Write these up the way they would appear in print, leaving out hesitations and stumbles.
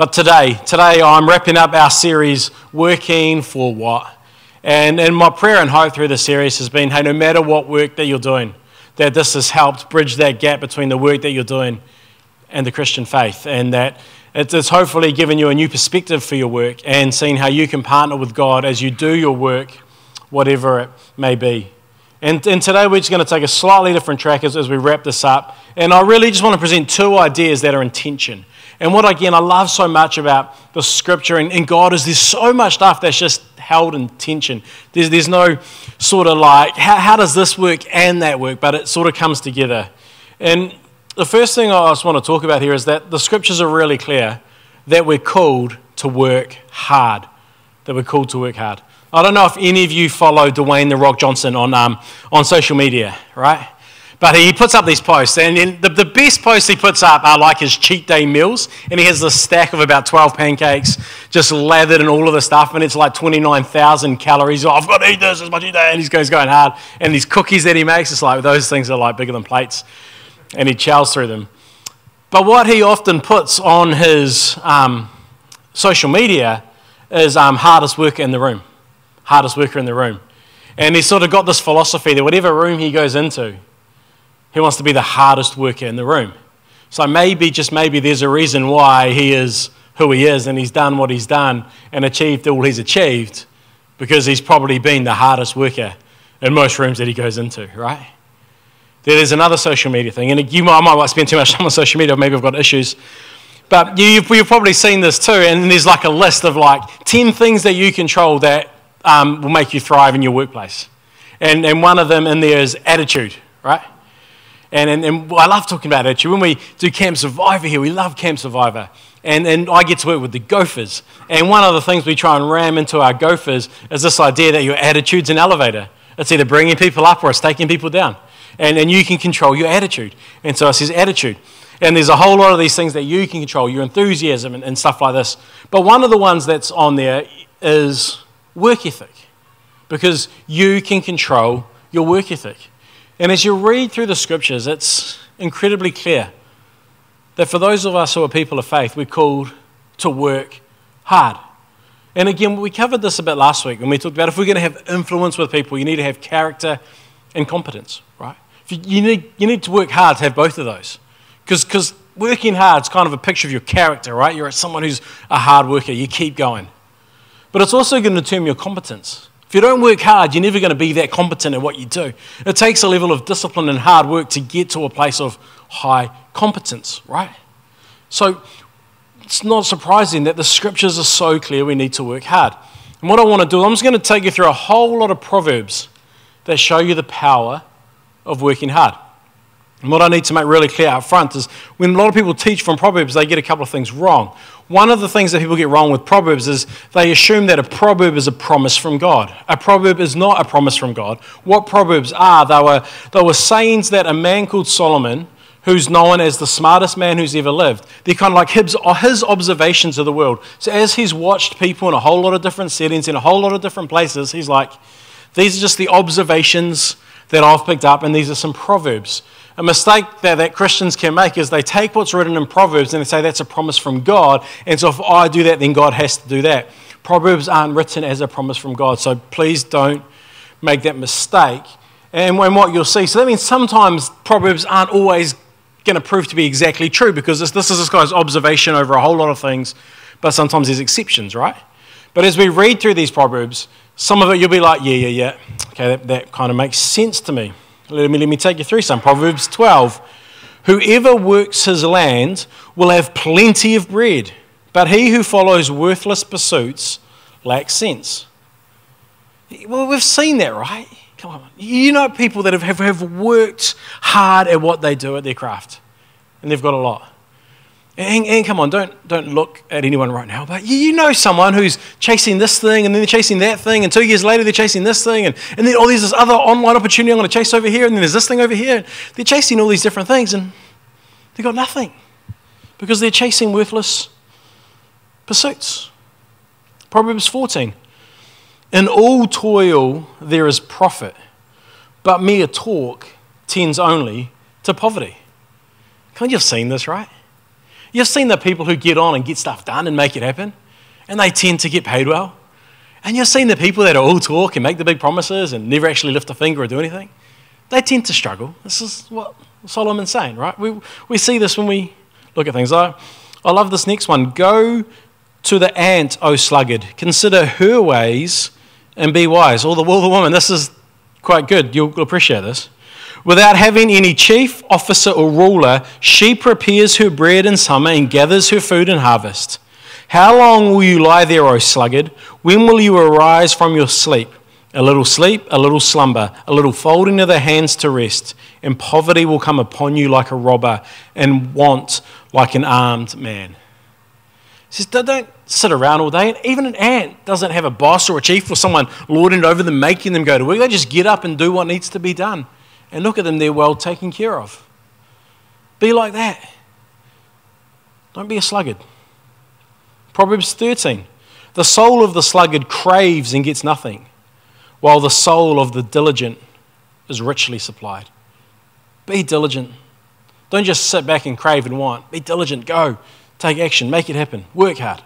But today I'm wrapping up our series, Working for What? And my prayer and hope through the series has been, hey, no matter what work that you're doing, that this has helped bridge that gap between the work that you're doing and the Christian faith, and that it's hopefully given you a new perspective for your work and seeing how you can partner with God as you do your work, whatever it may be. And today we're just going to take a slightly different track as we wrap this up. And I really just want to present two ideas that are in tension. And what, again, I love so much about the scripture and God is there's so much stuff that's just held in tension. There's no sort of like, how does this work and that work? But it sort of comes together. And the first thing I just want to talk about here is that the scriptures are really clear that we're called to work hard. That we're called to work hard. I don't know if any of you follow Dwayne "The Rock" Johnson on social media, right? But he puts up these posts, and the best posts he puts up are like his cheat day meals, and he has this stack of about 12 pancakes just lathered in all of the stuff, and it's like 29,000 calories. Oh, I've got to eat this, it's my cheat day, and he's going hard. And these cookies that he makes, it's like those things are like bigger than plates, and he chows through them. But what he often puts on his social media is hardest worker in the room. Hardest worker in the room. And he's sort of got this philosophy that whatever room he goes into, he wants to be the hardest worker in the room. So maybe, just maybe, there's a reason why he is who he is and he's done what he's done and achieved all he's achieved, because he's probably been the hardest worker in most rooms that he goes into, right? There's another social media thing, and I might spend too much time on social media, maybe I've got issues, but you've probably seen this too, and there's like a list of like 10 things that you control that will make you thrive in your workplace. And one of them in there is attitude, right? And I love talking about attitude. When we do Camp Survivor here, we love Camp Survivor. And I get to work with the gophers. And one of the things we try and ram into our gophers is this idea that your attitude's an elevator. It's either bringing people up or it's taking people down. And you can control your attitude. And so it says attitude. And there's a whole lot of these things that you can control, your enthusiasm and stuff like this. But one of the ones that's on there is work ethic. Because you can control your work ethic. And as you read through the scriptures, it's incredibly clear that for those of us who are people of faith, we're called to work hard. And again, we covered this a bit last week when we talked about if we're going to have influence with people, you need to have character and competence, right? You need to work hard to have both of those. Because working hard is kind of a picture of your character, right? You're someone who's a hard worker, you keep going. But it's also going to determine your competence. If you don't work hard, you're never going to be that competent at what you do. It takes a level of discipline and hard work to get to a place of high competence, right? So it's not surprising that the scriptures are so clear we need to work hard. And what I want to do, I'm just going to take you through a whole lot of proverbs that show you the power of working hard. And what I need to make really clear up front is when a lot of people teach from Proverbs, they get a couple of things wrong. One of the things that people get wrong with Proverbs is they assume that a proverb is a promise from God. A proverb is not a promise from God. What proverbs are, they were sayings that a man called Solomon, who's known as the smartest man who's ever lived, they're kind of like his observations of the world. So as he's watched people in a whole lot of different settings, in a whole lot of different places, he's like, these are just the observations that I've picked up, and these are some proverbs. A mistake that Christians can make is they take what's written in Proverbs and they say that's a promise from God, and so if I do that, then God has to do that. Proverbs aren't written as a promise from God, so please don't make that mistake. And what you'll see, so that means sometimes Proverbs aren't always going to prove to be exactly true, because this is this guy's observation over a whole lot of things, but sometimes there's exceptions, right? But as we read through these Proverbs, some of it you'll be like, yeah, okay, that kind of makes sense to me. Let me take you through some. Proverbs 12. Whoever works his land will have plenty of bread, but he who follows worthless pursuits lacks sense. Well, we've seen that, right? Come on. You know people that have worked hard at what they do at their craft, and they've got a lot. And come on, don't look at anyone right now, but you know someone who's chasing this thing, and then they're chasing that thing, and 2 years later they're chasing this thing, and then there's this other online opportunity I'm going to chase over here, and then there's this thing over here. They're chasing all these different things, and they've got nothing, because they're chasing worthless pursuits. Proverbs 14. In all toil there is profit, but mere talk tends only to poverty. Can't you have seen this, right? You've seen the people who get on and get stuff done and make it happen, and they tend to get paid well. And you've seen the people that are all talk and make the big promises and never actually lift a finger or do anything. They tend to struggle. This is what Solomon's saying, right? We see this when we look at things. I love this next one. Go to the ant, O sluggard. Consider her ways and be wise. Or the woman. This is quite good. You'll appreciate this. Without having any chief, officer, or ruler, she prepares her bread in summer and gathers her food in harvest. How long will you lie there, O sluggard? When will you arise from your sleep? A little slumber, a little folding of the hands to rest, and poverty will come upon you like a robber, and want like an armed man. He says, don't sit around all day. Even an ant doesn't have a boss or a chief or someone lording it over them, making them go to work. They just get up and do what needs to be done. And look at them, they're well taken care of. Be like that. Don't be a sluggard. Proverbs 13. The soul of the sluggard craves and gets nothing, while the soul of the diligent is richly supplied. Be diligent. Don't just sit back and crave and want. Be diligent. Go. Take action. Make it happen. Work hard.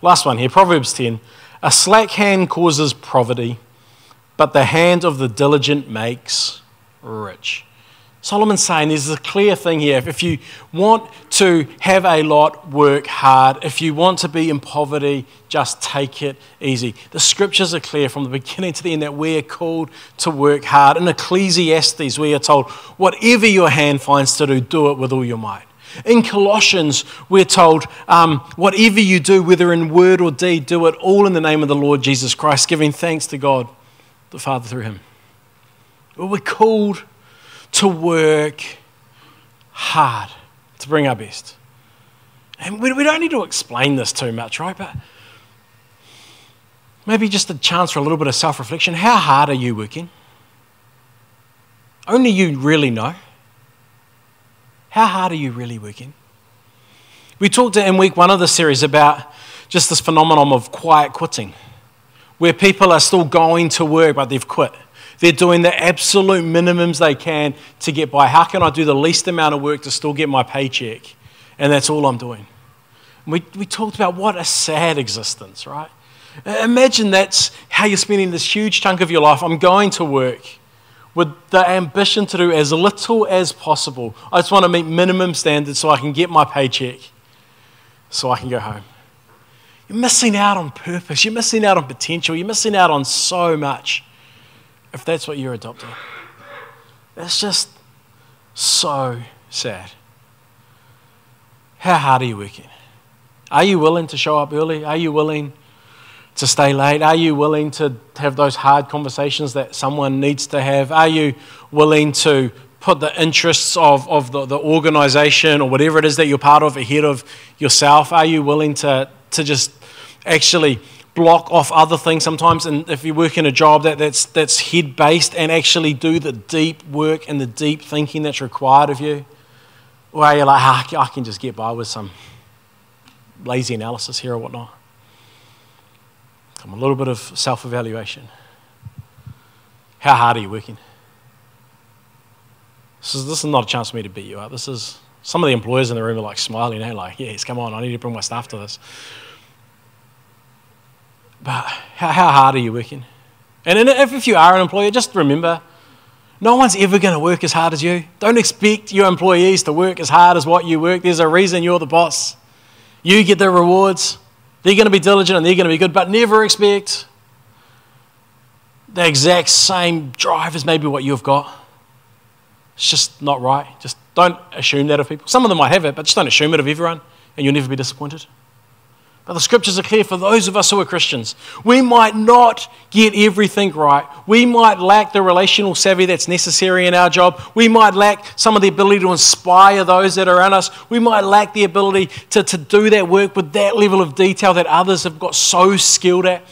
Last one here, Proverbs 10. A slack hand causes poverty, but the hand of the diligent makes rich. Solomon's saying there's a clear thing here. If you want to have a lot, work hard. If you want to be in poverty, just take it easy. The scriptures are clear from the beginning to the end that we are called to work hard. In Ecclesiastes, we are told, whatever your hand finds to do, do it with all your might. In Colossians, we're told, whatever you do, whether in word or deed, do it all in the name of the Lord Jesus Christ, giving thanks to God the Father through him. We're called to work hard, to bring our best. And we don't need to explain this too much, right? But maybe just a chance for a little bit of self-reflection. How hard are you working? Only you really know. How hard are you really working? We talked in week 1 of the series about just this phenomenon of quiet quitting, where people are still going to work, but they've quit. They're doing the absolute minimums they can to get by. How can I do the least amount of work to still get my paycheck? And that's all I'm doing. We talked about what a sad existence, right? Imagine that's how you're spending this huge chunk of your life. I'm going to work with the ambition to do as little as possible. I just want to meet minimum standards so I can get my paycheck, so I can go home. You're missing out on purpose. You're missing out on potential. You're missing out on so much if that's what you're adopting. That's just so sad. How hard are you working? Are you willing to show up early? Are you willing to stay late? Are you willing to have those hard conversations that someone needs to have? Are you willing to put the interests of the organization or whatever it is that you're part of ahead of yourself? Are you willing to just actually block off other things sometimes? And if you work in a job that's head-based, and actually do the deep work and the deep thinking that's required of you? Or are you like, I can just get by with some lazy analysis here or whatnot? A little bit of self-evaluation. How hard are you working? This is not a chance for me to beat you up. This is, some of the employers in the room are like smiling, like, yes, come on, I need to bring my staff to this. But how hard are you working? And if you are an employer, just remember, no one's ever going to work as hard as you. Don't expect your employees to work as hard as what you work. There's a reason you're the boss. You get the rewards. They're going to be diligent and they're going to be good, but never expect the exact same drive as maybe what you've got. It's just not right. Just don't assume that of people. Some of them might have it, but just don't assume it of everyone, and you'll never be disappointed. But the scriptures are clear for those of us who are Christians. We might not get everything right. We might lack the relational savvy that's necessary in our job. We might lack some of the ability to inspire those that are around us. We might lack the ability to do that work with that level of detail that others have got so skilled at.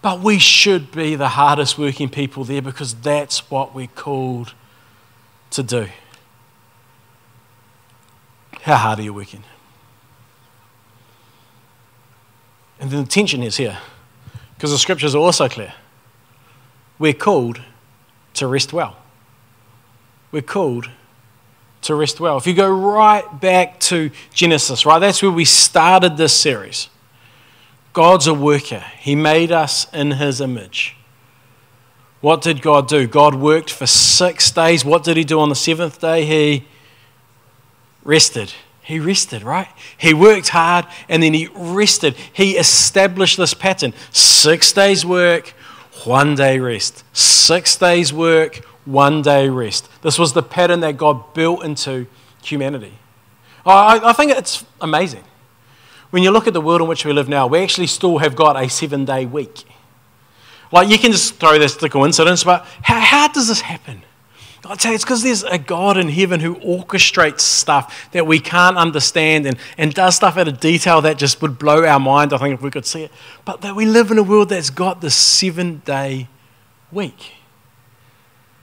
But we should be the hardest working people there, because that's what we're called to do. How hard are you working? And the tension is here, because the scriptures are also clear. We're called to rest well. We're called to rest well. If you go right back to Genesis, right, that's where we started this series. God's a worker. He made us in his image. What did God do? God worked for 6 days. What did he do on the seventh day? He rested. He rested, right? He worked hard and then he rested. He established this pattern. 6 days work, 1 day rest. 6 days work, 1 day rest. This was the pattern that God built into humanity. I think it's amazing. When you look at the world in which we live now, we actually still have got a 7-day week. Like, you can just throw this to coincidence, but how does this happen? I'd say it's because there's a God in heaven who orchestrates stuff that we can't understand and does stuff at a detail that just would blow our mind, I think, if we could see it. But that we live in a world that's got this 7-day week.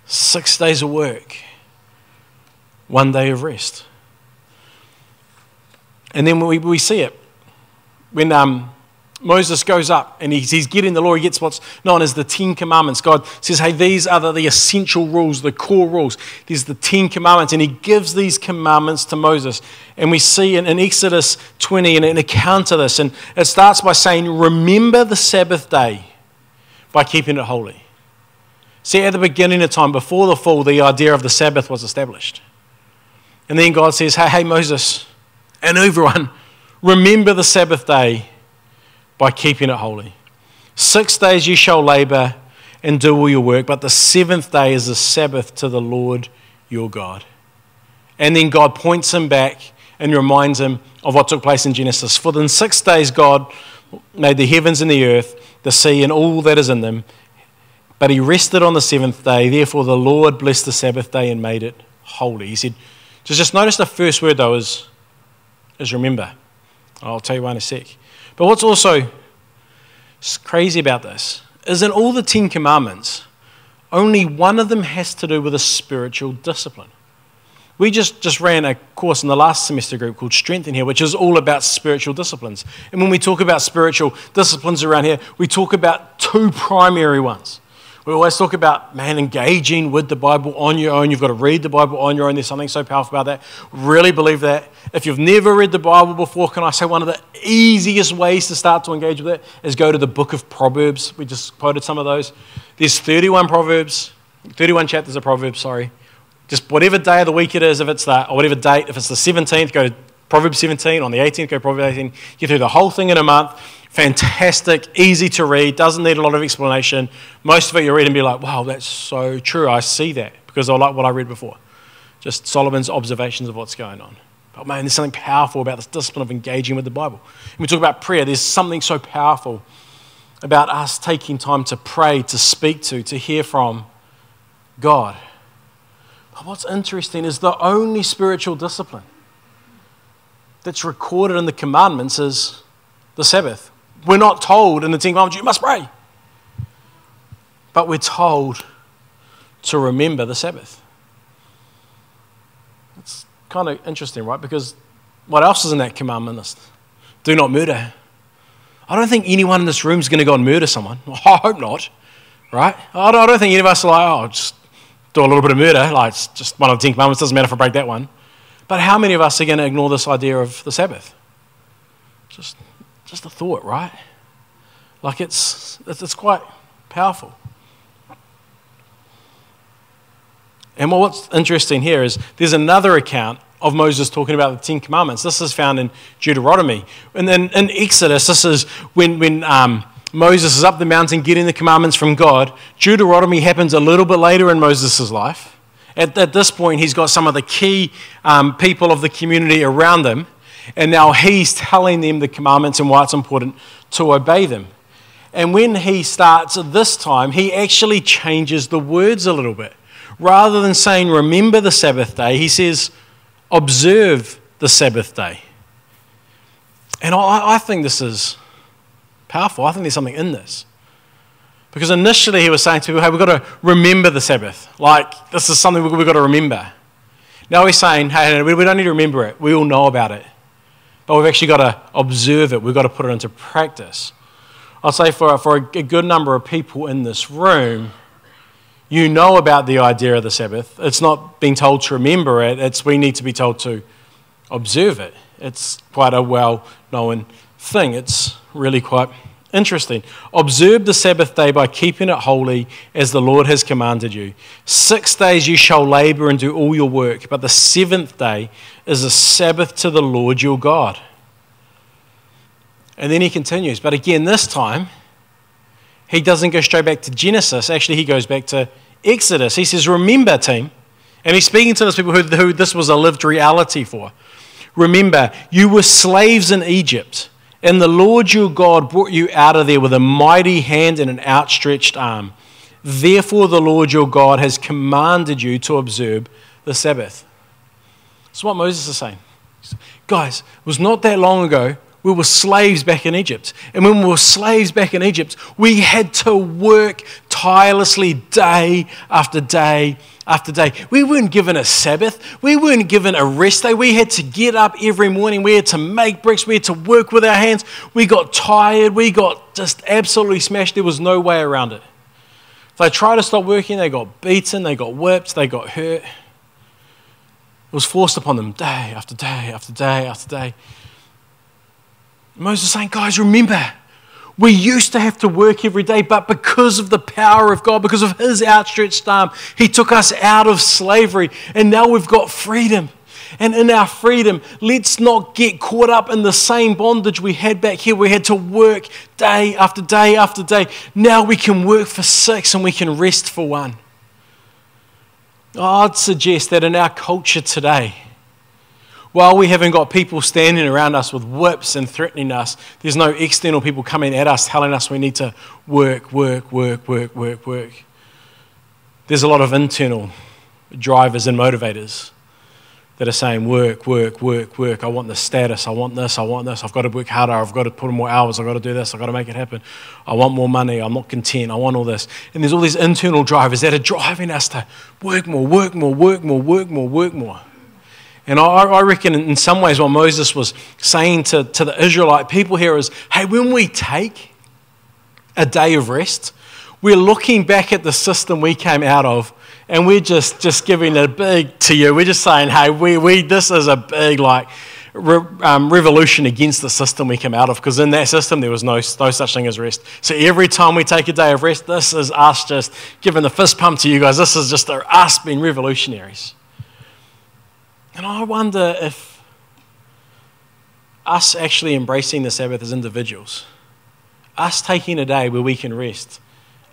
6 days of work, 1 day of rest. And then we see it. When Moses goes up and he's getting the law, he gets what's known as the 10 Commandments. God says, hey, these are the essential rules, the core rules. There's the 10 Commandments, and he gives these commandments to Moses. And we see in Exodus 20 an account of this, and it starts by saying, remember the Sabbath day by keeping it holy. See, at the beginning of time, before the fall, the idea of the Sabbath was established. And then God says, hey, Moses, and everyone, remember the Sabbath day by keeping it holy. 6 days you shall labor and do all your work, but the seventh day is the Sabbath to the Lord your God. And then God points him back and reminds him of what took place in Genesis. For in 6 days God made the heavens and the earth, the sea and all that is in them, but he rested on the seventh day. Therefore the Lord blessed the Sabbath day and made it holy. He said, just notice the first word though is remember. I'll tell you why in a sec. But what's also crazy about this is in all the 10 Commandments, only one of them has to do with a spiritual discipline. We just ran a course in the last semester group called Strength in here, which is all about spiritual disciplines. And when we talk about spiritual disciplines around here, we talk about two primary ones. We always talk about, engaging with the Bible on your own. You've got to read the Bible on your own. There's something so powerful about that. Really believe that. If you've never read the Bible before, can I say one of the easiest ways to start to engage with it is go to the book of Proverbs. We just quoted some of those. There's 31 chapters of Proverbs, sorry. Just whatever day of the week it is, if it's that, or whatever date, if it's the 17th, go to Proverbs 17. On the 18th, go to Proverbs 18. Get through the whole thing in a month. Fantastic, easy to read, doesn't need a lot of explanation. Most of it you read and be like, wow, that's so true. I see that because I like what I read before. Just Solomon's observations of what's going on. But man, there's something powerful about this discipline of engaging with the Bible. When we talk about prayer, there's something so powerful about us taking time to pray, to speak to hear from God. But what's interesting is the only spiritual discipline that's recorded in the commandments is the Sabbath. We're not told in the 10 Commandments, you must pray. But we're told to remember the Sabbath. It's kind of interesting, right? Because what else is in that commandment list? Do not murder. I don't think anyone in this room is going to go and murder someone. I hope not, right? I don't think any of us are like, just do a little bit of murder. Like, it's just one of the 10 Commandments. Doesn't matter if I break that one. But how many of us are going to ignore this idea of the Sabbath? Just a thought, right? Like it's quite powerful. And what's interesting here is there's another account of Moses talking about the 10 Commandments. This is found in Deuteronomy. And then in Exodus, this is when Moses is up the mountain getting the commandments from God. Deuteronomy happens a little bit later in Moses' life. At this point, he's got some of the key people of the community around him. And now he's telling them the commandments and why it's important to obey them. And when he starts this time, he actually changes the words a little bit. Rather than saying, remember the Sabbath day, he says, observe the Sabbath day. And I think this is powerful. I think there's something in this. Because initially he was saying to people, hey, we've got to remember the Sabbath. Like, this is something we've got to remember. Now he's saying, hey, we don't need to remember it. We all know about it. But we've actually got to observe it. We've got to put it into practice. I'll say for a good number of people in this room, You know about the idea of the Sabbath. It's not being told to remember it. We need to be told to observe it. It's quite a well-known thing. It's really quite interesting. Observe the Sabbath day by keeping it holy as the Lord has commanded you. 6 days you shall labor and do all your work, but the seventh day is a Sabbath to the Lord your God. And then he continues. But again, this time, he doesn't go straight back to Genesis. Actually, he goes back to Exodus. He says, remember, team. And he's speaking to those people who this was a lived reality for. Remember, you were slaves in Egypt, and the Lord your God brought you out of there with a mighty hand and an outstretched arm. Therefore, the Lord your God has commanded you to observe the Sabbath. That's what Moses is saying. Guys, it was not that long ago. We were slaves back in Egypt. And when we were slaves back in Egypt, we had to work tirelessly day after day after day. We weren't given a Sabbath. We weren't given a rest day. We had to get up every morning. We had to make bricks. We had to work with our hands. We got tired. We got just absolutely smashed. There was no way around it. If they tried to stop working, they got beaten, they got whipped, they got hurt. It was forced upon them day after day after day after day. Moses is saying, guys, remember, we used to have to work every day, but because of the power of God, because of his outstretched arm, he took us out of slavery, and now we've got freedom. And in our freedom, let's not get caught up in the same bondage we had back here. We had to work day after day after day. Now we can work for 6 and we can rest for 1. I'd suggest that in our culture today, while we haven't got people standing around us with whips and threatening us, there's no external people coming at us telling us we need to work. There's a lot of internal drivers and motivators that are saying work. I want the status. I want this. I've got to work harder. I've got to put in more hours. I've got to do this. I've got to make it happen. I want more money. I'm not content. I want all this. And there's all these internal drivers that are driving us to work more. And I reckon in some ways what Moses was saying to the Israelite people here is, hey, when we take a day of rest, we're looking back at the system we came out of, and we're just giving it a big to you. We're just saying, hey, this is a big revolution against the system we came out of, because in that system there was no such thing as rest. So every time we take a day of rest, this is us just giving the fist pump to you guys. This is just us being revolutionaries. And I wonder if us actually embracing the Sabbath as individuals, us taking a day where we can rest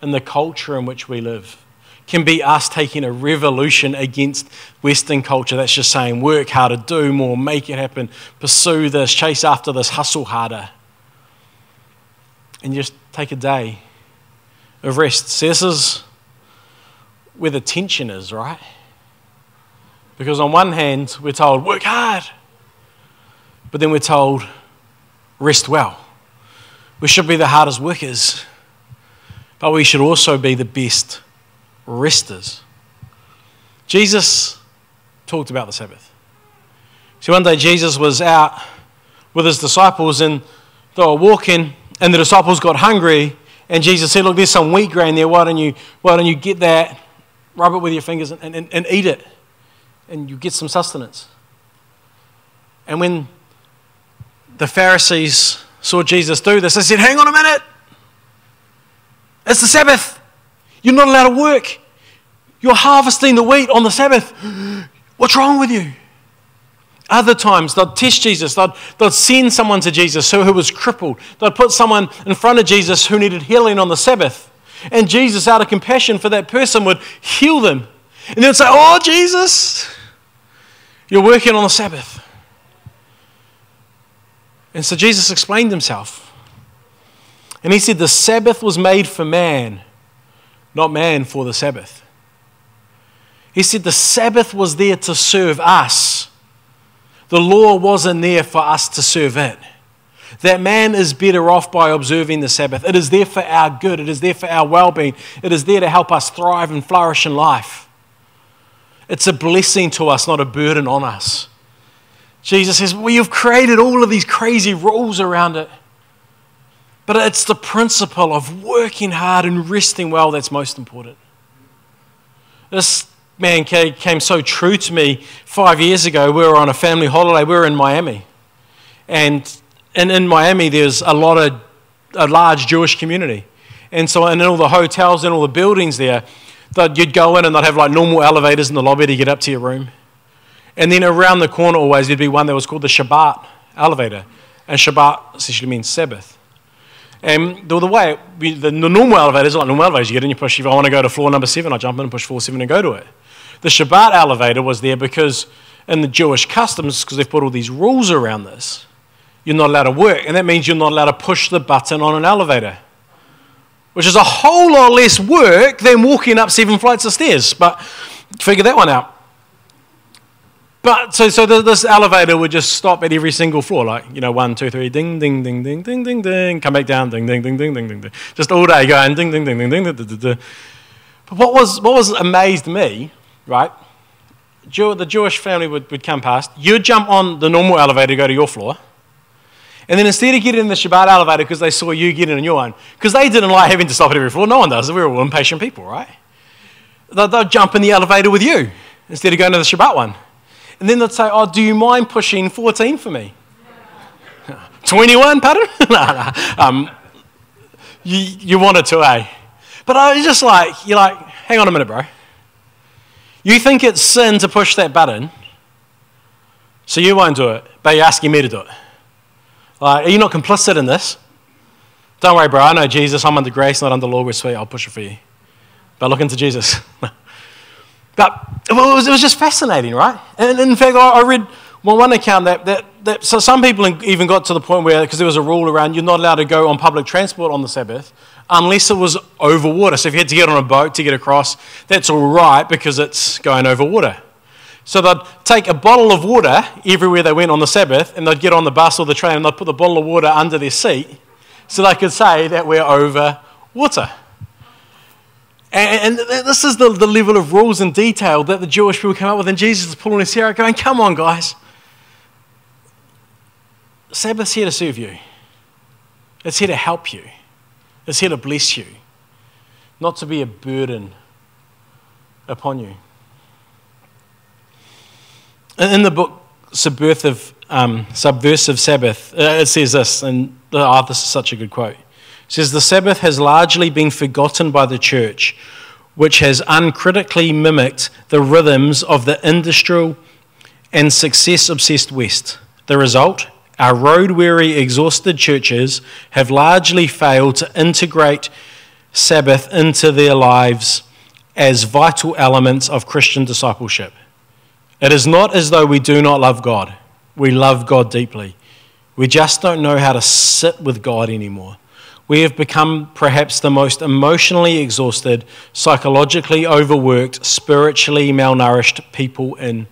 in the culture in which we live, can be us taking a revolution against Western culture that's just saying work harder, do more, make it happen, pursue this, chase after this, hustle harder. And just take a day of rest. See, this is where the tension is, right? Because on one hand, we're told, work hard. But then we're told, rest well. We should be the hardest workers. But we should also be the best resters. Jesus talked about the Sabbath. See, one day Jesus was out with his disciples and they were walking and the disciples got hungry and Jesus said, look, there's some wheat grain there. Why don't you get that, rub it with your fingers and eat it? And you get some sustenance. And when the Pharisees saw Jesus do this, they said, hang on a minute. It's the Sabbath. You're not allowed to work. You're harvesting the wheat on the Sabbath. What's wrong with you? Other times, they'd test Jesus. They'd send someone to Jesus who was crippled. They'd put someone in front of Jesus who needed healing on the Sabbath. And Jesus, out of compassion for that person, would heal them. And they'd say, oh, Jesus, you're working on the Sabbath. And so Jesus explained himself. And he said the Sabbath was made for man, not man for the Sabbath. He said the Sabbath was there to serve us. The law wasn't there for us to serve it. That man is better off by observing the Sabbath. It is there for our good. It is there for our well-being. It is there to help us thrive and flourish in life. It's a blessing to us, not a burden on us. Jesus says, well, you've created all of these crazy rules around it. But it's the principle of working hard and resting well that's most important. This man came so true to me 5 years ago. We were on a family holiday. We were in Miami. And in Miami, there's a large Jewish community. And so in all the hotels and all the buildings there, you'd go in and they'd have like normal elevators in the lobby to get up to your room. And then around the corner always there'd be one that was called the Shabbat elevator. And Shabbat essentially means Sabbath. And the normal elevators are like normal elevators. You get in, you push, if I want to go to floor number 7, I jump in and push floor 7 and go to it. The Shabbat elevator was there because in the Jewish customs, because they've put all these rules around this, you're not allowed to work. And that means you're not allowed to push the button on an elevator, which is a whole lot less work than walking up 7 flights of stairs. But figure that one out. But so this elevator would just stop at every single floor, like, 1, 2, 3, ding, ding, ding, ding, ding, ding, ding, come back down, ding, ding, ding, ding, ding, ding, ding. Just all day going ding, ding, ding, ding, ding, ding, ding, ding. But what was amazed me, right? The Jewish family would come past. You'd jump on the normal elevator to go to your floor. And then instead of getting in the Shabbat elevator because they saw you get in your own, because they didn't like having to stop at every floor. No one does. We're all impatient people, right? They'd jump in the elevator with you instead of going to the Shabbat one. And then they'd say, do you mind pushing 14 for me? 21, pardon? No. You wanted to, eh? But I was just you're like, hang on a minute, bro. You think it's sin to push that button, so you won't do it, but you're asking me to do it. Are you not complicit in this? Don't worry, bro. I know Jesus. I'm under grace, not under law. We're sweet. I'll push it for you. But look into Jesus. But it was just fascinating, right? And in fact, I read one account that so some people even got to the point where, because there was a rule around, you're not allowed to go on public transport on the Sabbath unless it was over water. So if you had to get on a boat to get across, that's all right because it's going over water. So they'd take a bottle of water everywhere they went on the Sabbath, and they'd get on the bus or the train and they'd put the bottle of water under their seat so they could say that we're over water. And this is the level of rules and detail that the Jewish people come up with, and Jesus is pulling his hair out going, come on, guys. Sabbath's here to serve you. It's here to help you. It's here to bless you, not to be a burden upon you. In the book Subversive Sabbath, it says this, and this is such a good quote. It says, the Sabbath has largely been forgotten by the church, which has uncritically mimicked the rhythms of the industrial and success-obsessed West. The result, our road-weary, exhausted churches have largely failed to integrate Sabbath into their lives as vital elements of Christian discipleship. It is not as though we do not love God. We love God deeply. We just don't know how to sit with God anymore. We have become perhaps the most emotionally exhausted, psychologically overworked, spiritually malnourished people in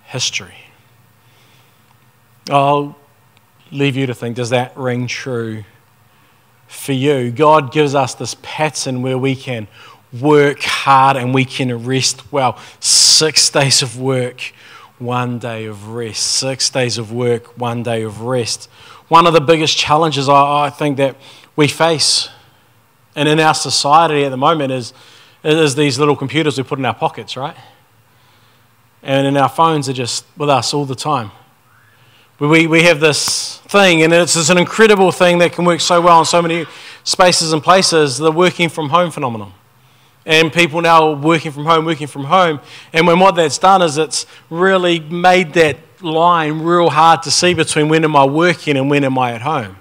history. I'll leave you to think, does that ring true for you? God gives us this pattern where we can work hard and we can rest well. 6 days of work, 1 day of rest. 6 days of work, 1 day of rest. One of the biggest challenges I think that we face, and in our society at the moment, is these little computers we put in our pockets, right? And in our phones are just with us all the time. We have this thing, and it's an incredible thing that can work so well in so many spaces and places, the working from home phenomenon. And people now are working from home. And when what that's done is it's really made that line real hard to see between when am I working and when am I at home.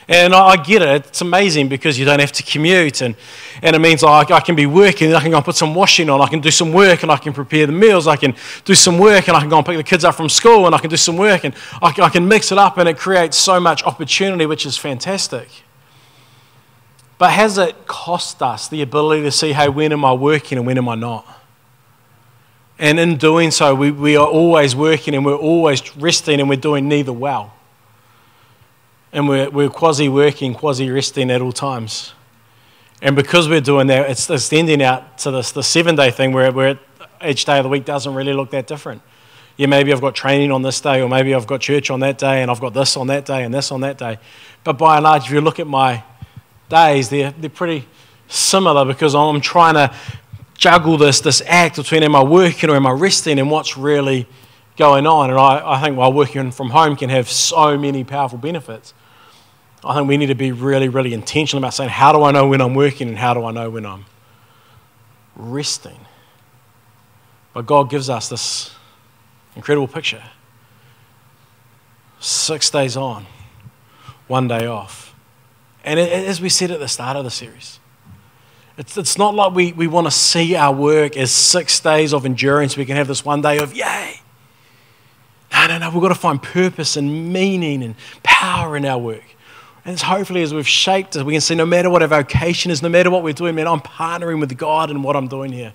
And I get it. It's amazing because you don't have to commute, and it means I can be working, and I can go and put some washing on, I can do some work, and I can prepare the meals, I can do some work, and I can go and pick the kids up from school, and I can do some work, and I can mix it up, and it creates so much opportunity, which is fantastic. But has it cost us the ability to see, hey, when am I working and when am I not? And in doing so, we are always working and we're always resting, and we're doing neither well. And we're quasi-working, quasi-resting at all times. And because we're doing that, it's extending out to the 7-day thing where each day of the week doesn't really look that different. Yeah, maybe I've got training on this day, or maybe I've got church on that day, and I've got this on that day and this on that day. But by and large, if you look at my days, they're pretty similar because I'm trying to juggle this act between am I working or am I resting and what's really going on. And I think while working from home can have so many powerful benefits, I think we need to be really, really intentional about saying, how do I know when I'm working and how do I know when I'm resting? But God gives us this incredible picture. 6 days on, 1 day off. And as we said at the start of the series, it's not like we want to see our work as 6 days of endurance. We can have this 1 day of yay. No. We've got to find purpose and meaning and power in our work. And it's hopefully as we've shaped it, we can see no matter what our vocation is, no matter what we're doing, man, I'm partnering with God in what I'm doing here.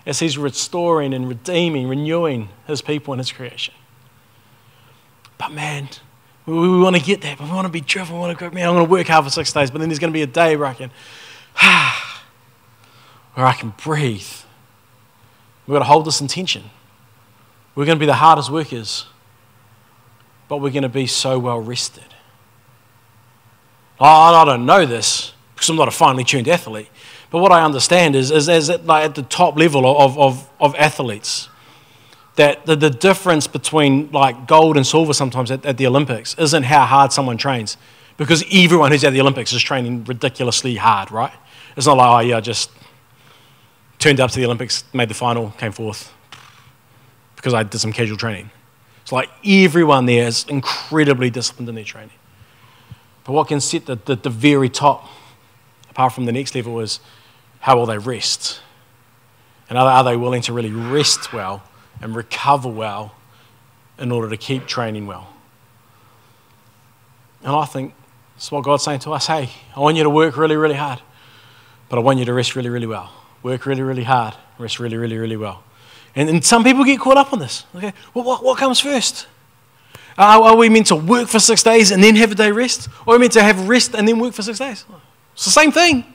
As He's restoring and redeeming, renewing His people and His creation. But man, we want to get that. But we want to be driven. We want to go, man, I'm going to work hard for 6 days. But then there's going to be a day where I can breathe. We've got to hold this intention. We're going to be the hardest workers, but we're going to be so well rested. I don't know this because I'm not a finely tuned athlete. But what I understand is like at the top level of athletes, that the difference between like gold and silver sometimes at the Olympics isn't how hard someone trains, because everyone who's at the Olympics is training ridiculously hard, right? It's not like, oh yeah, I just turned up to the Olympics, made the final, came fourth because I did some casual training. It's like everyone there is incredibly disciplined in their training. But what can set the very top, apart from the next level, is how will they rest? And are they willing to really rest well and recover well in order to keep training well? And I think that's what God's saying to us. Hey, I want you to work really, really hard, but I want you to rest really, really well. Work really, really hard, rest really, really, really well. And some people get caught up on this. Okay, well, what comes first? Are we meant to work for 6 days and then have a day rest? Or are we meant to have rest and then work for 6 days? It's the same thing.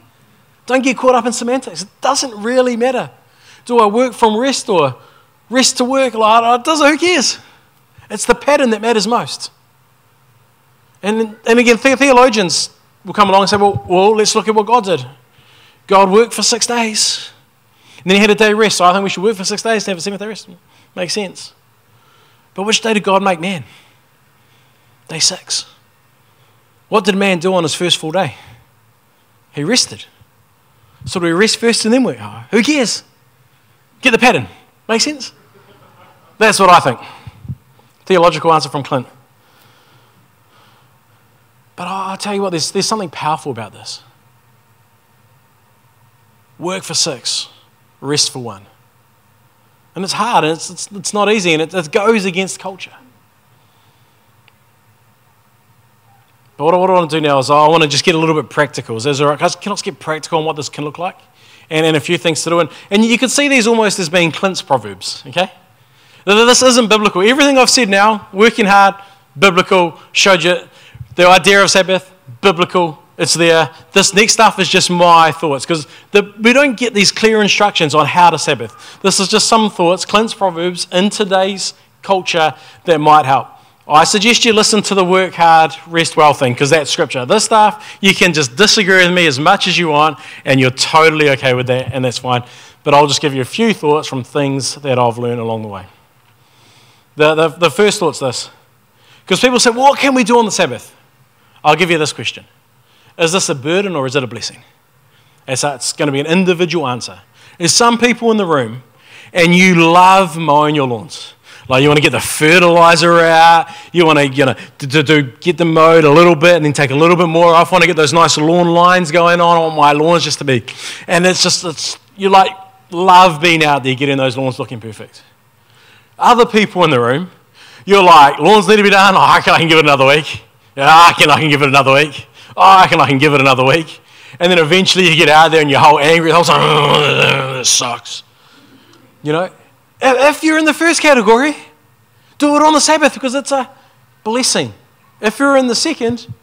Don't get caught up in semantics. It doesn't really matter. Do I work from rest or rest to work? It doesn't, who cares? It's the pattern that matters most. And again, theologians will come along and say, well, let's look at what God did. God worked for 6 days. And then He had a day rest. So I think we should work for 6 days and have a seventh day rest. Makes sense. But which day did God make man? Day 6. What did man do on his first full day? He rested. So do we rest first and then work? Oh, who cares? Get the pattern. Make sense? That's what I think. Theological answer from Clint. But I'll tell you what, there's something powerful about this. Work for 6, rest for 1. And it's hard, and it's not easy, and it goes against culture. But what I want to do now is I want to just get a little bit practical. Is that all right? Guys, can I just get practical on what this can look like? And a few things to do. And you can see these almost as being Clint's proverbs, okay? This isn't biblical. Everything I've said now, working hard, biblical, showed you the idea of Sabbath, biblical, it's there. This next stuff is just my thoughts, because we don't get these clear instructions on how to Sabbath. This is just some thoughts, Clint's proverbs in today's culture that might help. I suggest you listen to the work hard, rest well thing, because that's scripture. This stuff, you can just disagree with me as much as you want, and you're totally okay with that, and that's fine. But I'll just give you a few thoughts from things that I've learned along the way. The first thought's this. Because people say, well, what can we do on the Sabbath? I'll give you this question. Is this a burden or is it a blessing? And so it's going to be an individual answer. There's some people in the room, and you love mowing your lawns. Like you want to get the fertilizer out, you want to get them mowed a little bit and then take a little bit more off. I want to get those nice lawn lines going on my lawns just to be. And you love being out there getting those lawns looking perfect. Other people in the room, you're like, lawns need to be done. Oh, I can give it another week. Yeah, I can give it another week. Oh, I can give it another week. And then eventually you get out there and you're whole angry. The whole time, oh, this sucks. You know, if you're in the first category, do it on the Sabbath because it's a blessing. If you're in the second,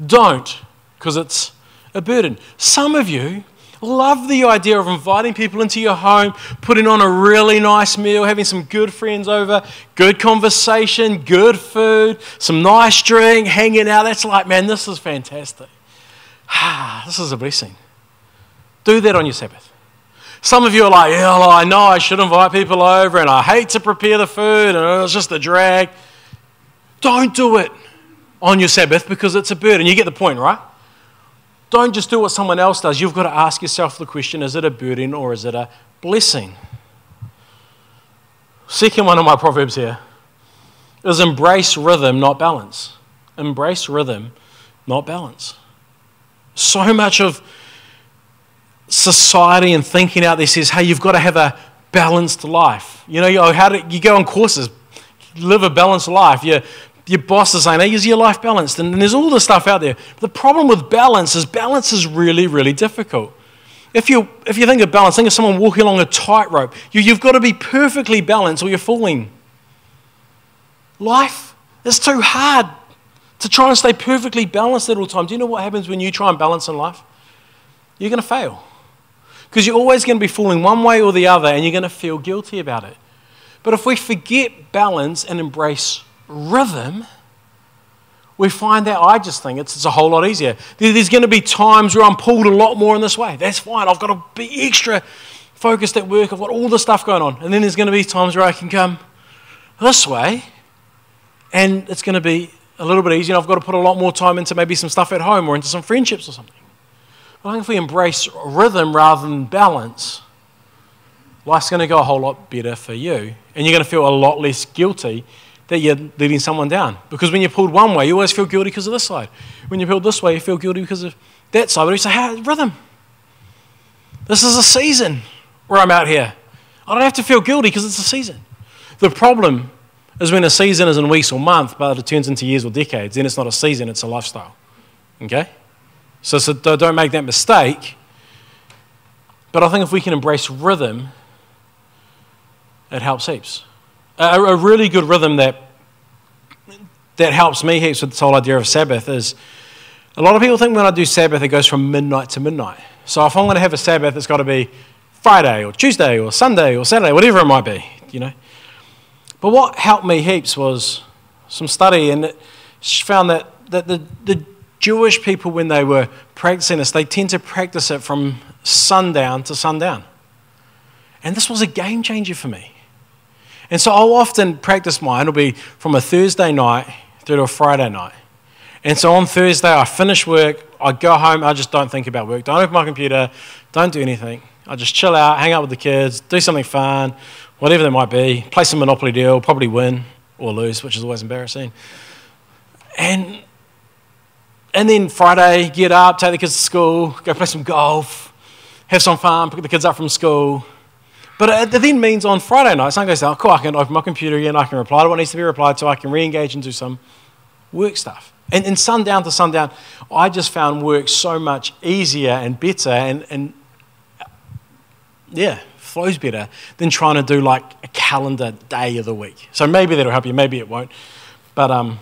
don't, because it's a burden. Some of you love the idea of inviting people into your home, putting on a really nice meal, having some good friends over, good conversation, good food, some nice drink, hanging out. That's like, man, this is fantastic. This is a blessing. Do that on your Sabbath. Some of you are like, yeah, well, I know I should invite people over and I hate to prepare the food and it's just a drag. Don't do it on your Sabbath because it's a burden. You get the point, right? Don't just do what someone else does. You've got to ask yourself the question, is it a burden or is it a blessing? Second one of my proverbs here is embrace rhythm, not balance. Embrace rhythm, not balance. So much of society and thinking out there says, hey, you've got to have a balanced life. You go on courses, live a balanced life. Your boss is saying, hey, is your life balanced? And there's all this stuff out there. But the problem with balance is really, really difficult. If you think of balance, think of someone walking along a tightrope. You've got to be perfectly balanced or you're falling. Life is too hard to try and stay perfectly balanced at all times. Do you know what happens when you try and balance in life? You're going to fail. Because you're always going to be falling one way or the other and you're going to feel guilty about it. But if we forget balance and embrace rhythm, we find that I just think it's a whole lot easier. There's going to be times where I'm pulled a lot more in this way. That's fine. I've got to be extra focused at work. I've got all this stuff going on. And then there's going to be times where I can come this way and it's going to be a little bit easier. I've got to put a lot more time into maybe some stuff at home or into some friendships or something. But I think if we embrace rhythm rather than balance, life's going to go a whole lot better for you. And you're going to feel a lot less guilty that you're letting someone down. Because when you're pulled one way, you always feel guilty because of this side. When you're pulled this way, you feel guilty because of that side. But you say, hey, rhythm. This is a season where I'm out here. I don't have to feel guilty because it's a season. The problem is when a season is in weeks or months, but it turns into years or decades, then it's not a season, it's a lifestyle. Okay? So don't make that mistake. But I think if we can embrace rhythm, it helps heaps. A really good rhythm that helps me heaps with this whole idea of Sabbath is, a lot of people think when I do Sabbath, it goes from midnight to midnight. So if I'm going to have a Sabbath, it's got to be Friday or Tuesday or Sunday or Saturday, whatever it might be, you know. But what helped me heaps was some study, and it found that the Jewish people, when they were practicing this, they tend to practice it from sundown to sundown. And this was a game changer for me. And so I'll often practice mine. It'll be from a Thursday night through to a Friday night. And so on Thursday, I finish work, I go home, I just don't think about work. Don't open my computer, don't do anything. I just chill out, hang out with the kids, do something fun, whatever that might be, play some Monopoly deal, probably win or lose, which is always embarrassing. And then Friday, get up, take the kids to school, go play some golf, have some fun, pick the kids up from school. But it then means on Friday night, someone goes, oh, cool, I can open my computer again, I can reply to what needs to be replied to, I can re-engage and do some work stuff. And sundown to sundown, I just found work so much easier and better and flows better than trying to do like a calendar day of the week. So maybe that'll help you, maybe it won't. But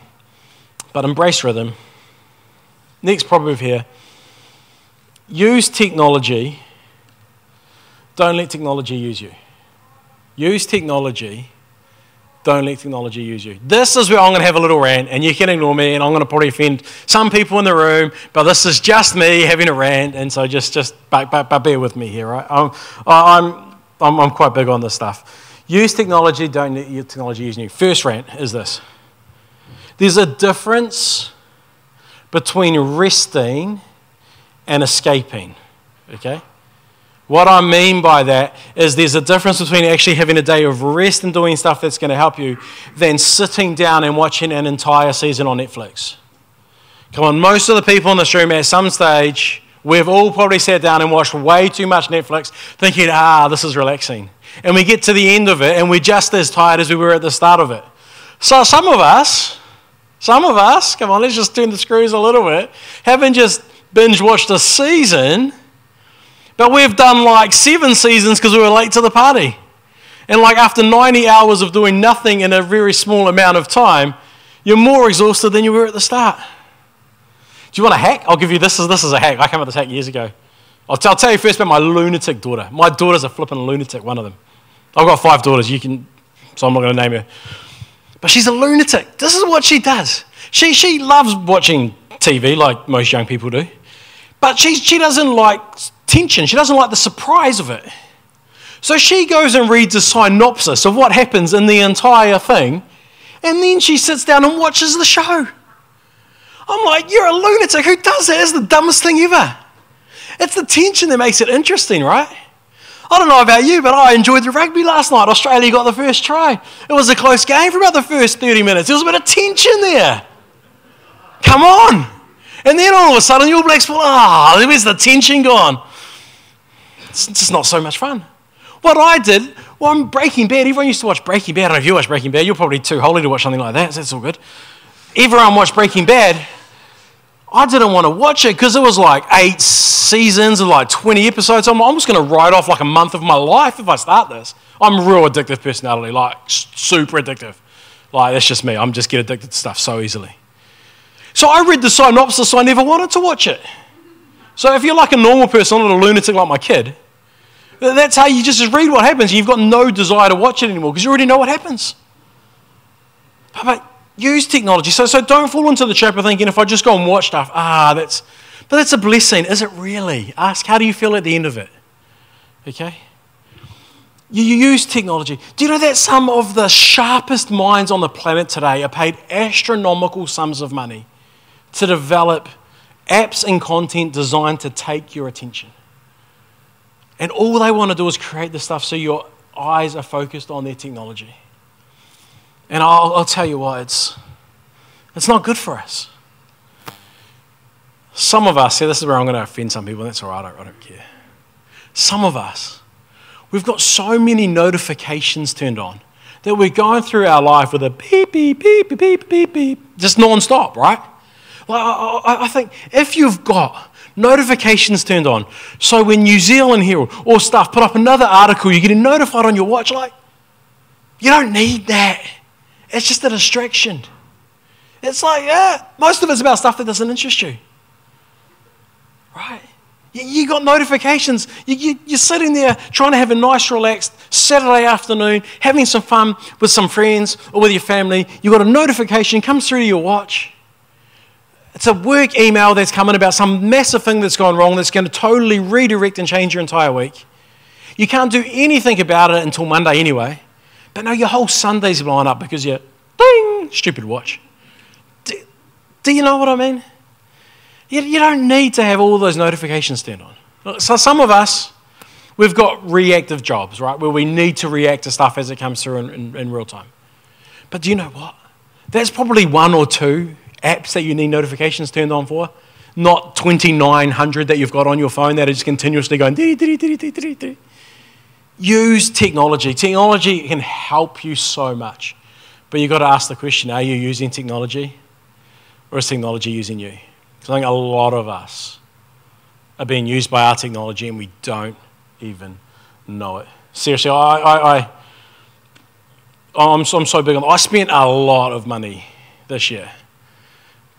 embrace rhythm. Next proverb here. Use technology. Don't let technology use you. Use technology. Don't let technology use you. This is where I'm going to have a little rant, and you can ignore me, and I'm going to probably offend some people in the room, but this is just me having a rant, and so just bear with me here, right? I'm quite big on this stuff. Use technology, don't let your technology use you. First rant is this. There's a difference between resting and escaping, okay? What I mean by that is there's a difference between actually having a day of rest and doing stuff that's going to help you than sitting down and watching an entire season on Netflix. Come on, most of the people in this room at some stage, we've all probably sat down and watched way too much Netflix thinking, this is relaxing. And we get to the end of it and we're just as tired as we were at the start of it. So some of us, come on, let's just turn the screws a little bit, haven't just binge watched a season, but we've done like 7 seasons because we were late to the party. And like after 90 hours of doing nothing in a very small amount of time, you're more exhausted than you were at the start. Do you want a hack? I'll give you this. This is a hack. I came up with this hack years ago. I'll tell you first about my lunatic daughter. My daughter's a flipping lunatic, one of them. I've got 5 daughters, so I'm not going to name her. But she's a lunatic. This is what she does. She loves watching TV like most young people do. But she doesn't like tension. She doesn't like the surprise of it. So she goes and reads a synopsis of what happens in the entire thing, and then she sits down and watches the show. I'm like, you're a lunatic. Who does that? It's the dumbest thing ever. It's the tension that makes it interesting, right? I don't know about you, but I enjoyed the rugby last night. Australia got the first try. It was a close game for about the first 30 minutes. There was a bit of tension there. Come on. And then all of a sudden, the All Blacks fall, where's the tension gone? It's just not so much fun. What I did, I'm Breaking Bad. Everyone used to watch Breaking Bad. I don't know if you watch Breaking Bad. You're probably too holy to watch something like that, so that's all good. Everyone watched Breaking Bad. I didn't want to watch it because it was like 8 seasons and like 20 episodes. I'm just going to write off like a month of my life if I start this. I'm a real addictive personality, like super addictive. Like, that's just me. I'm just get addicted to stuff so easily. So I read the synopsis, so I never wanted to watch it. So if you're like a normal person, not a lunatic like my kid, that's how you just read what happens. You've got no desire to watch it anymore because you already know what happens. But use technology. So don't fall into the trap of thinking if I just go and watch stuff, that's a blessing. Is it really? Ask, how do you feel at the end of it? Okay? You use technology. Do you know that some of the sharpest minds on the planet today are paid astronomical sums of money to develop apps and content designed to take your attention? And all they want to do is create the stuff so your eyes are focused on their technology. And I'll tell you what, it's not good for us. Some of us, this is where I'm going to offend some people, that's all right, I don't care. Some of us, we've got so many notifications turned on that we're going through our life with a beep, beep, beep, beep, beep, beep, beep, just non-stop, right? Like, I think if you've got notifications turned on, so when New Zealand Herald or stuff put up another article, you're getting notified on your watch, like, you don't need that. It's just a distraction. It's like, most of it's about stuff that doesn't interest you. Right? You got notifications. You're sitting there trying to have a nice, relaxed Saturday afternoon, having some fun with some friends or with your family. You got a notification, comes through to your watch. It's a work email that's coming about some massive thing that's gone wrong that's going to totally redirect and change your entire week. You can't do anything about it until Monday anyway. But no, your whole Sunday's blowing up because you're, ding, stupid watch. Do you know what I mean? You don't need to have all those notifications turned on. So some of us, we've got reactive jobs, right, where we need to react to stuff as it comes through in real time. But do you know what? There's probably 1 or 2 apps that you need notifications turned on for, not 2,900 that you've got on your phone that are just continuously going, use technology. Technology can help you so much. But you've got to ask the question, are you using technology or is technology using you? Because I think a lot of us are being used by our technology and we don't even know it. Seriously, I'm so big on it. I spent a lot of money this year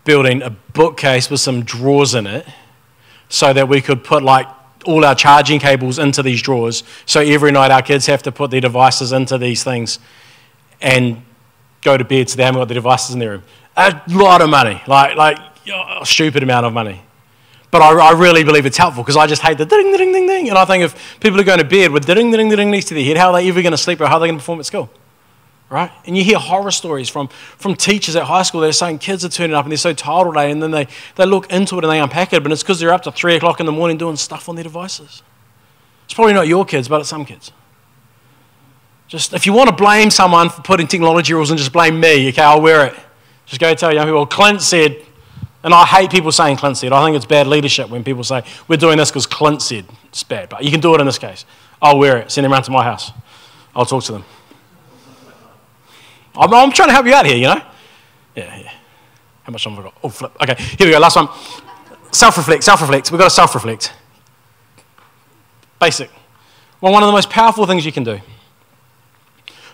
building a bookcase with some drawers in it so that we could put like all our charging cables into these drawers, so every night our kids have to put their devices into these things and go to bed so they haven't got the devices in their room. A lot of money, like a stupid amount of money. But I really believe it's helpful because I just hate the ding, ding, ding, ding. And I think if people are going to bed with ding, ding, ding next to their head, how are they ever going to sleep or how are they going to perform at school? Right? And you hear horror stories from teachers at high school that are saying kids are turning up and they're so tired all day, and then they look into it and they unpack it, but it's because they're up to 3 o'clock in the morning doing stuff on their devices. It's probably not your kids, but it's some kids. Just, if you want to blame someone for putting technology rules and just blame me, okay, I'll wear it. Just go tell young people, Clint said, and I hate people saying Clint said. I think it's bad leadership when people say, we're doing this because Clint said. It's bad, but you can do it in this case. I'll wear it, send them around to my house. I'll talk to them. I'm trying to help you out here, you know? Yeah. How much time have I got? Oh, flip. Okay, here we go, last one. Self-reflect. We've got to self-reflect. Basic. Well, one of the most powerful things you can do.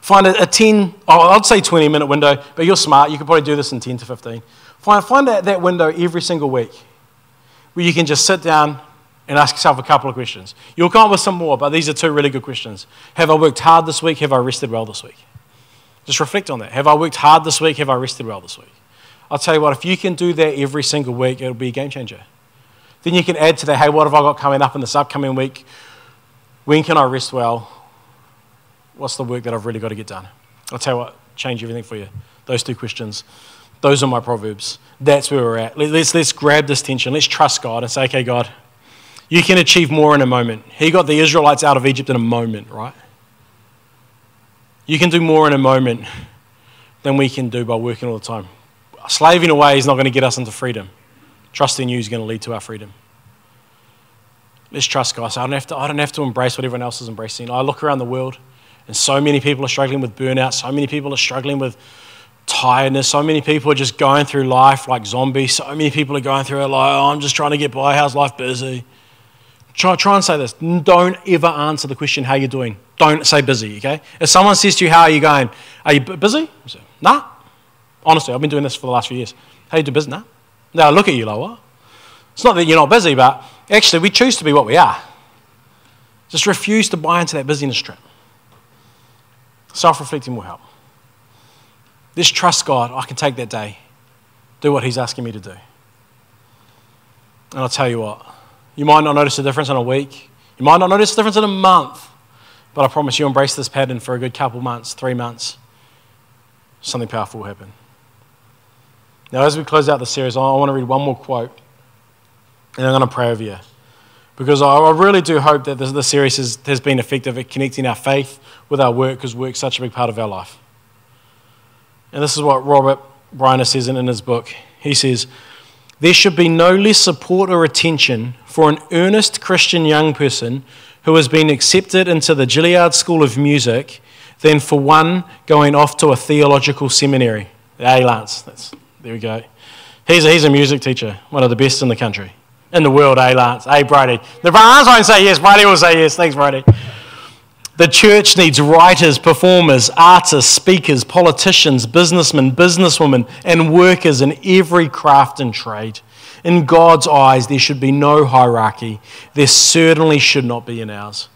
Find a 10, I'd say 20-minute window, but you're smart. You could probably do this in 10 to 15. Find that window every single week where you can just sit down and ask yourself a couple of questions. You'll come up with some more, but these are 2 really good questions. Have I worked hard this week? Have I rested well this week? Just reflect on that. Have I worked hard this week? Have I rested well this week? I'll tell you what, if you can do that every single week, it'll be a game changer. Then you can add to that, hey, what have I got coming up in this upcoming week? When can I rest well? What's the work that I've really got to get done? I'll tell you what, change everything for you. Those 2 questions. Those are my Proverbs. That's where we're at. Let's grab this tension. Let's trust God and say, okay, God, you can achieve more in a moment. He got the Israelites out of Egypt in a moment, right? You can do more in a moment than we can do by working all the time. Slaving away is not going to get us into freedom. Trusting you is going to lead to our freedom. Let's trust God. So I don't have to embrace what everyone else is embracing. I look around the world and so many people are struggling with burnout. So many people are struggling with tiredness. So many people are just going through life like zombies. So many people are going through it like, oh, I'm just trying to get by. How's life busy? Try and say this. Don't ever answer the question, how you doing? Don't say busy, okay? If someone says to you, how are you going? Are you busy? Say, nah. Honestly, I've been doing this for the last few years. How you do busy? Nah. Now I look at you like, what? It's not that you're not busy, but actually we choose to be what we are. Just refuse to buy into that busyness trap. Self-reflecting will help. Let's trust God. I can take that day, do what he's asking me to do. And I'll tell you what, you might not notice a difference in a week. You might not notice a difference in a month. But I promise you, embrace this pattern for a good couple months, 3 months. Something powerful will happen. Now, as we close out the series, I want to read one more quote. And I'm going to pray over you. Because I really do hope that this series has been effective at connecting our faith with our work, because work's such a big part of our life. And this is what Robert Bryner says in his book. He says, there should be no less support or attention for an earnest Christian young person who has been accepted into the Juilliard School of Music than for one going off to a theological seminary. Hey, Lance. There we go. He's a music teacher, one of the best in the country. In the world, Lance. Brody. The Lance won't say yes. Brody will say yes. Thanks, Brody. The church needs writers, performers, artists, speakers, politicians, businessmen, businesswomen, and workers in every craft and trade. In God's eyes, there should be no hierarchy. There certainly should not be in ours.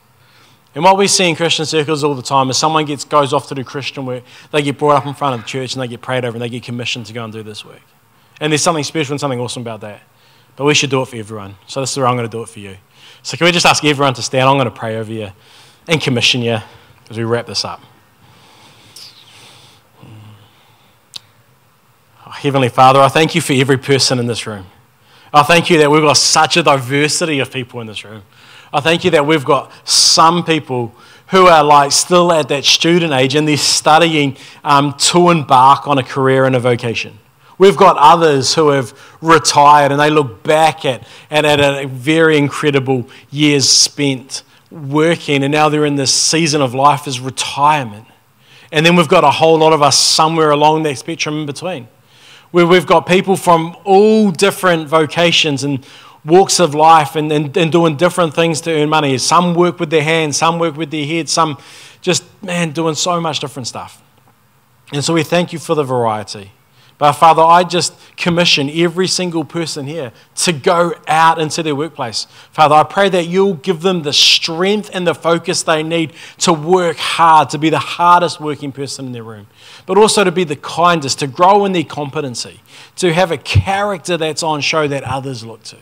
And what we see in Christian circles all the time is someone goes off to do Christian work, they get brought up in front of the church and they get prayed over and they get commissioned to go and do this work. And there's something special and something awesome about that. But we should do it for everyone. So this is where I'm going to do it for you. So can we just ask everyone to stand? I'm going to pray over you and commission you as we wrap this up. Oh, Heavenly Father, I thank you for every person in this room. I thank you that we've got such a diversity of people in this room. I thank you that we've got some people who are still at that student age and they're studying to embark on a career and a vocation. We've got others who have retired and they look back at a very incredible years spent working, and now they're in this season of life as retirement. And then we've got a whole lot of us somewhere along that spectrum in between, where we've got people from all different vocations and walks of life and doing different things to earn money. Some work with their hands, some work with their heads, some just, doing so much different stuff. And so we thank you for the variety. But Father, I just commission every single person here to go out into their workplace. Father, I pray that you'll give them the strength and the focus they need to work hard, to be the hardest working person in their room, but also to be the kindest, to grow in their competency, to have a character that's on show that others look to.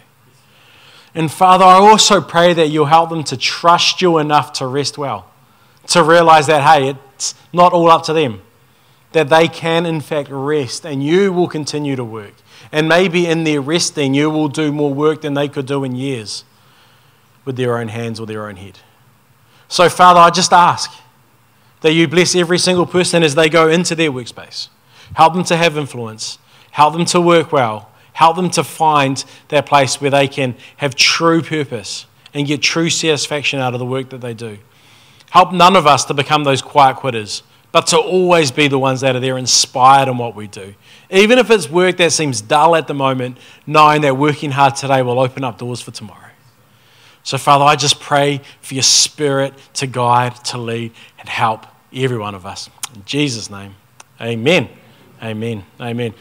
And Father, I also pray that you'll help them to trust you enough to rest well, to realize that, hey, it's not all up to them, that they can in fact rest and you will continue to work. And maybe in their resting, you will do more work than they could do in years with their own hands or their own head. So Father, I just ask that you bless every single person as they go into their workspace. Help them to have influence. Help them to work well. Help them to find that place where they can have true purpose and get true satisfaction out of the work that they do. Help none of us to become those quiet quitters, but to always be the ones that are there inspired in what we do. Even if it's work that seems dull at the moment, knowing that working hard today will open up doors for tomorrow. So Father, I just pray for your Spirit to guide, to lead, and help every one of us. In Jesus' name, amen. Amen. Amen.